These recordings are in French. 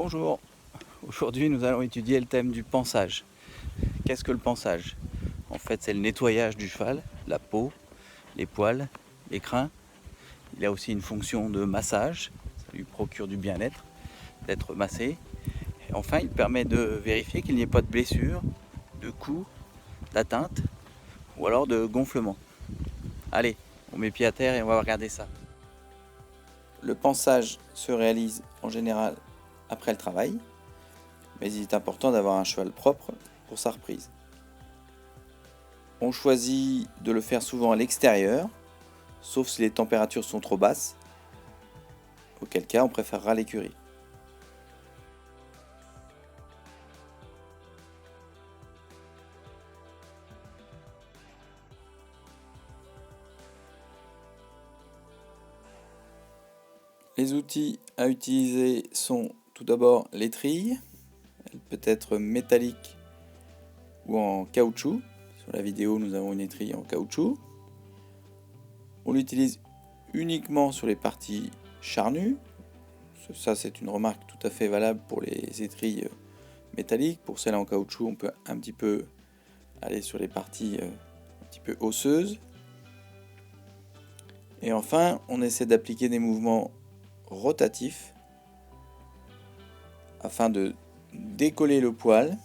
Bonjour, aujourd'hui nous allons étudier le thème du pansage. Qu'est-ce que le pansage? En fait, c'est le nettoyage du cheval, la peau, les poils, les crins. Il a aussi une fonction de massage, ça lui procure du bien-être d'être massé. Et enfin, il permet de vérifier qu'il n'y ait pas de blessures, de coups, d'atteintes ou alors de gonflement. Allez, on met pied à terre et on va regarder ça. Le pansage se réalise en général après le travail, mais il est important d'avoir un cheval propre pour sa reprise. On choisit de le faire souvent à l'extérieur, sauf si les températures sont trop basses, auquel cas on préférera l'écurie. Les outils à utiliser sont tout d'abord l'étrille. Elle peut être métallique ou en caoutchouc. Sur la vidéo, nous avons une étrille en caoutchouc. On l'utilise uniquement sur les parties charnues. Ça, c'est une remarque tout à fait valable pour les étrilles métalliques. Pour celles en caoutchouc, on peut un petit peu aller sur les parties un petit peu osseuses. Et enfin, on essaie d'appliquer des mouvements rotatifs afin de décoller le poil,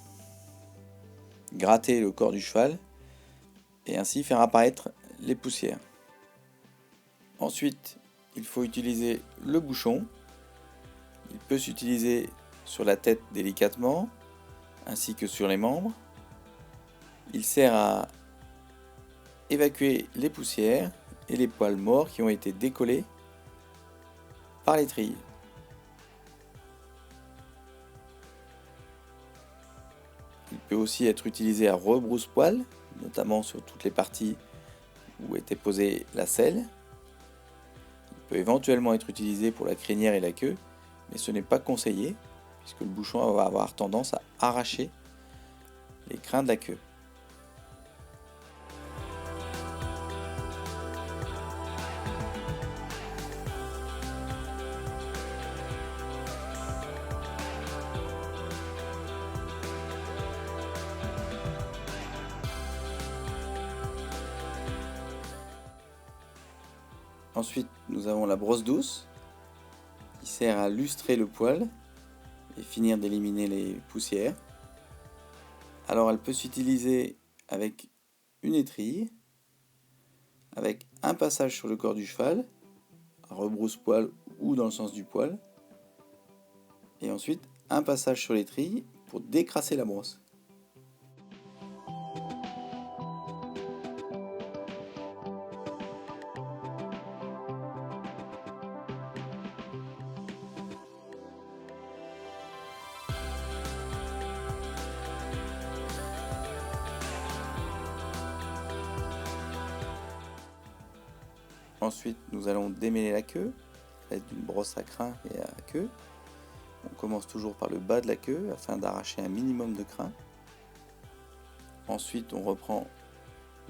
gratter le corps du cheval et ainsi faire apparaître les poussières. Ensuite, il faut utiliser le bouchon. Il peut s'utiliser sur la tête délicatement ainsi que sur les membres. Il sert à évacuer les poussières et les poils morts qui ont été décollés par l'étrille. Il peut aussi être utilisé à rebrousse-poil, notamment sur toutes les parties où était posée la selle. Il peut éventuellement être utilisé pour la crinière et la queue, mais ce n'est pas conseillé, puisque le bouchon va avoir tendance à arracher les crins de la queue. Ensuite, nous avons la brosse douce, qui sert à lustrer le poil et finir d'éliminer les poussières. Alors, elle peut s'utiliser avec une étrille, avec un passage sur le corps du cheval, à rebrousse-poil ou dans le sens du poil, et ensuite un passage sur l'étrille pour décrasser la brosse. Ensuite, nous allons démêler la queue avec une brosse à crin et à queue. On commence toujours par le bas de la queue afin d'arracher un minimum de crin. Ensuite, on reprend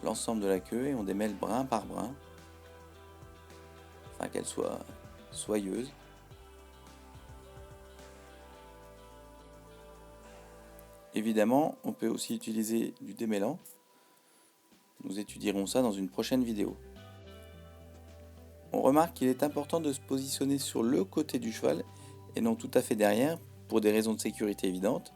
l'ensemble de la queue et on démêle brin par brin afin qu'elle soit soyeuse. Évidemment, on peut aussi utiliser du démêlant. Nous étudierons ça dans une prochaine vidéo. On remarque qu'il est important de se positionner sur le côté du cheval et non tout à fait derrière pour des raisons de sécurité évidentes.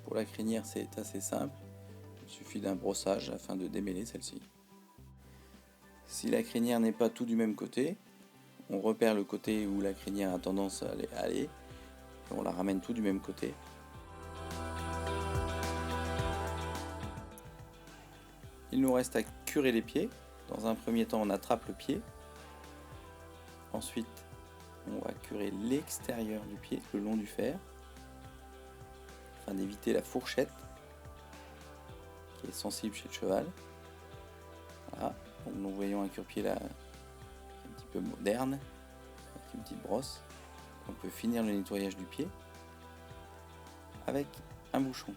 Pour la crinière, c'est assez simple. Il suffit d'un brossage afin de démêler celle-ci. Si la crinière n'est pas tout du même côté, on repère le côté où la crinière a tendance à aller et on la ramène tout du même côté. Il nous reste à curer les pieds. Dans un premier temps, on attrape le pied. Ensuite, on va curer l'extérieur du pied, le long du fer, afin d'éviter la fourchette qui est sensible chez le cheval. Voilà, donc nous voyons un cure-pied là peu moderne, avec une petite brosse. On peut finir le nettoyage du pied avec un bouchon.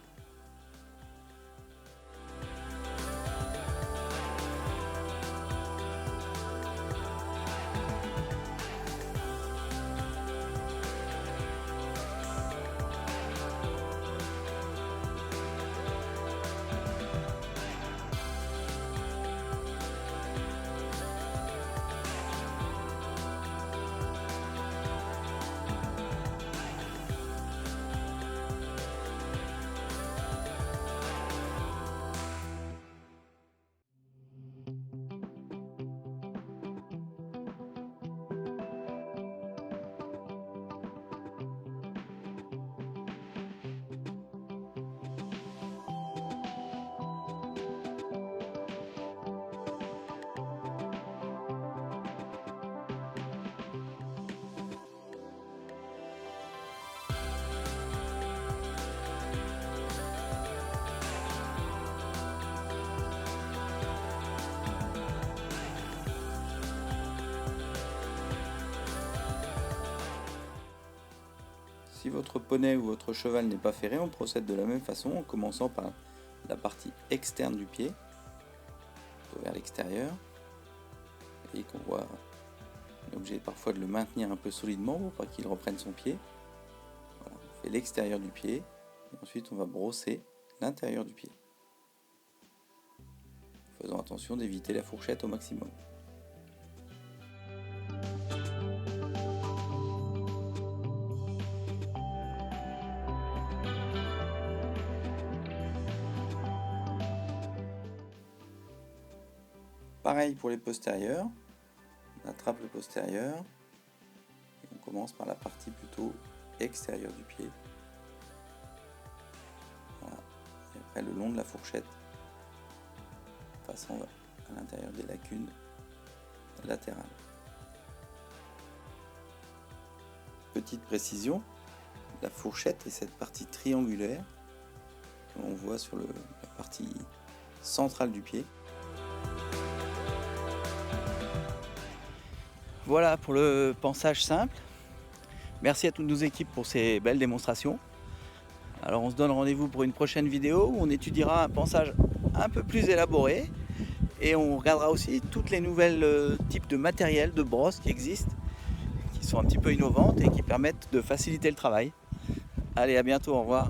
Si votre poney ou votre cheval n'est pas ferré, on procède de la même façon en commençant par la partie externe du pied, vers l'extérieur, et qu'on voit, on est obligé parfois de le maintenir un peu solidement pour pas qu'il reprenne son pied. Voilà, on fait l'extérieur du pied, et ensuite on va brosser l'intérieur du pied, faisant attention d'éviter la fourchette au maximum. Pareil pour les postérieurs, on attrape le postérieur et on commence par la partie plutôt extérieure du pied. Voilà. Et après le long de la fourchette, passant à l'intérieur des lacunes latérales. Petite précision, la fourchette est cette partie triangulaire que l'on voit sur la partie centrale du pied. Voilà pour le pansage simple. Merci à toutes nos équipes pour ces belles démonstrations. Alors on se donne rendez-vous pour une prochaine vidéo où on étudiera un pansage un peu plus élaboré et on regardera aussi toutes les nouvelles types de matériel, de brosses qui existent, qui sont un petit peu innovantes et qui permettent de faciliter le travail. Allez, à bientôt, au revoir.